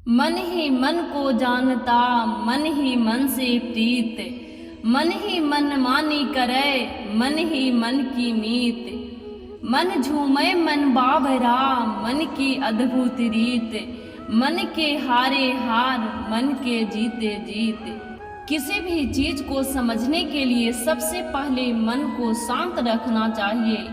मन ही मन को जानता, मन ही मन से प्रीत, मन ही मन मानी करे, मन ही मन की मीत। मन झूमे मन बाबरा, मन की अद्भुत रीत, मन के हारे हार, मन के जीते जीत। किसी भी चीज को समझने के लिए सबसे पहले मन को शांत रखना चाहिए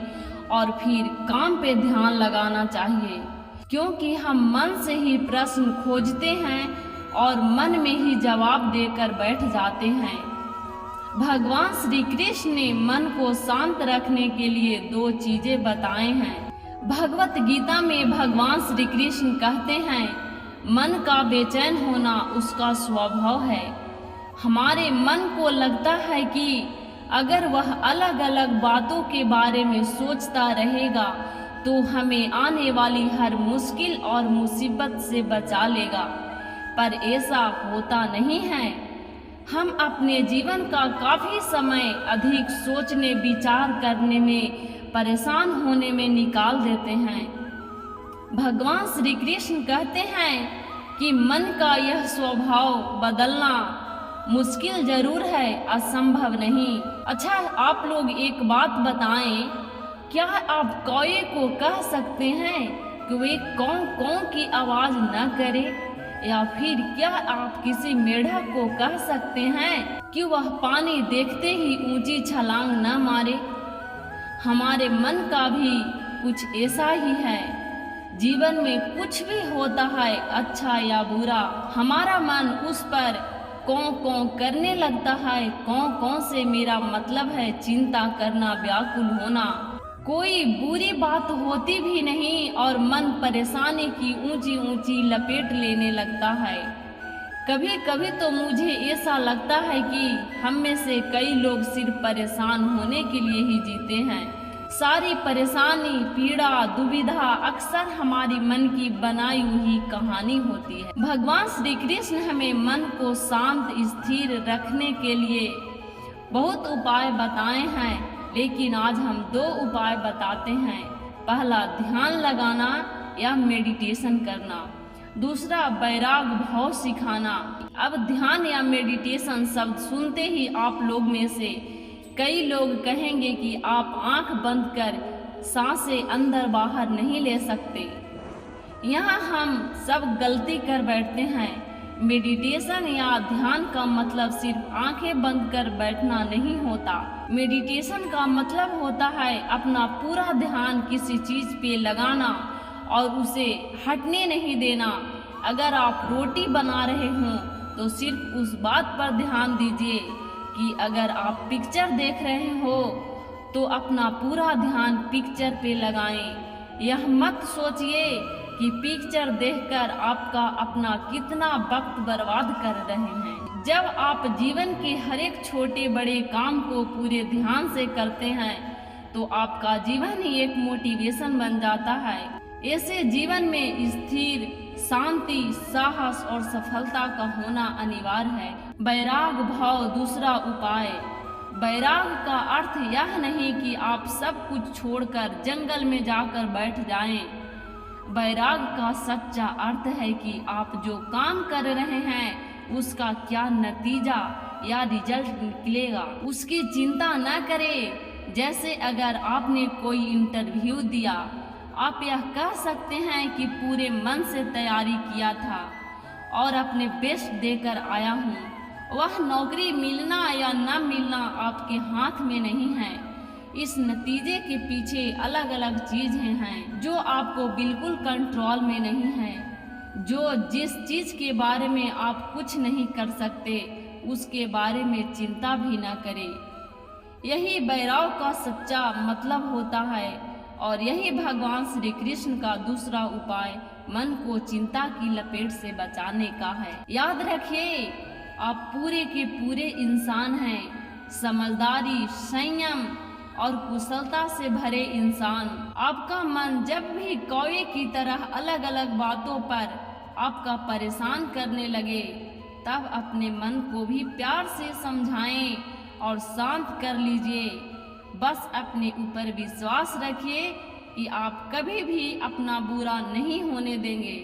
और फिर काम पे ध्यान लगाना चाहिए, क्योंकि हम मन से ही प्रश्न खोजते हैं और मन में ही जवाब देकर बैठ जाते हैं। भगवान श्री कृष्ण ने मन को शांत रखने के लिए 2 चीजें बताए हैं। भगवत गीता में भगवान श्री कृष्ण कहते हैं, मन का बेचैन होना उसका स्वभाव है। हमारे मन को लगता है कि अगर वह अलग अलग बातों के बारे में सोचता रहेगा तो हमें आने वाली हर मुश्किल और मुसीबत से बचा लेगा, पर ऐसा होता नहीं है। हम अपने जीवन का काफी समय अधिक सोचने विचार करने में, परेशान होने में निकाल देते हैं। भगवान श्री कृष्ण कहते हैं कि मन का यह स्वभाव बदलना मुश्किल जरूर है, असंभव नहीं। अच्छा, आप लोग एक बात बताएं, क्या आप कौए को कह सकते हैं कि वे कौं कौं की आवाज न करे? या फिर क्या आप किसी मेढक को कह सकते हैं कि वह पानी देखते ही ऊंची छलांग न मारे? हमारे मन का भी कुछ ऐसा ही है। जीवन में कुछ भी होता है, अच्छा या बुरा, हमारा मन उस पर कौं कौं करने लगता है। कौं कौं से मेरा मतलब है चिंता करना, व्याकुल होना। कोई बुरी बात होती भी नहीं और मन परेशानी की ऊंची ऊंची लपेट लेने लगता है। कभी कभी तो मुझे ऐसा लगता है कि हम में से कई लोग सिर्फ परेशान होने के लिए ही जीते हैं। सारी परेशानी, पीड़ा, दुविधा अक्सर हमारी मन की बनाई हुई कहानी होती है। भगवान श्री कृष्ण हमें मन को शांत स्थिर रखने के लिए बहुत उपाय बताए हैं, लेकिन आज हम 2 उपाय बताते हैं। पहला, ध्यान लगाना या मेडिटेशन करना। दूसरा, वैराग भाव सिखाना। अब ध्यान या मेडिटेशन शब्द सुनते ही आप लोग में से कई लोग कहेंगे कि आप आंख बंद कर सांसें अंदर बाहर नहीं ले सकते। यहाँ हम सब गलती कर बैठते हैं। मेडिटेशन या ध्यान का मतलब सिर्फ आंखें बंद कर बैठना नहीं होता। मेडिटेशन का मतलब होता है अपना पूरा ध्यान किसी चीज पे लगाना और उसे हटने नहीं देना। अगर आप रोटी बना रहे हों तो सिर्फ उस बात पर ध्यान दीजिए कि अगर आप पिक्चर देख रहे हो तो अपना पूरा ध्यान पिक्चर पे लगाएं। यह मत सोचिए कि पिक्चर देखकर आपका अपना कितना वक्त बर्बाद कर रहे हैं। जब आप जीवन के हर एक छोटे बड़े काम को पूरे ध्यान से करते हैं तो आपका जीवन ही एक मोटिवेशन बन जाता है। ऐसे जीवन में स्थिर, शांति, साहस और सफलता का होना अनिवार्य है। वैराग भाव दूसरा उपाय। वैराग का अर्थ यह नहीं कि आप सब कुछ छोड़कर जंगल में जाकर बैठ जाएं। वैराग का सच्चा अर्थ है कि आप जो काम कर रहे हैं उसका क्या नतीजा या रिजल्ट निकलेगा उसकी चिंता न करें। जैसे अगर आपने कोई इंटरव्यू दिया, आप यह कह सकते हैं कि पूरे मन से तैयारी किया था और अपने बेस्ट देकर आया हूँ। वह नौकरी मिलना या न मिलना आपके हाथ में नहीं है। इस नतीजे के पीछे अलग अलग चीजें हैं जो आपको बिल्कुल कंट्रोल में नहीं है। जिस चीज के बारे में आप कुछ नहीं कर सकते उसके बारे में चिंता भी न करें। यही वैराग का सच्चा मतलब होता है और यही भगवान श्री कृष्ण का दूसरा उपाय मन को चिंता की लपेट से बचाने का है। याद रखिए, आप पूरे के पूरे इंसान हैं। समझदारी, संयम और कुशलता से भरे इंसान। आपका मन जब भी कौवे की तरह अलग अलग बातों पर आपका परेशान करने लगे, तब अपने मन को भी प्यार से समझाएं और शांत कर लीजिए। बस अपने ऊपर विश्वास रखिए कि आप कभी भी अपना बुरा नहीं होने देंगे।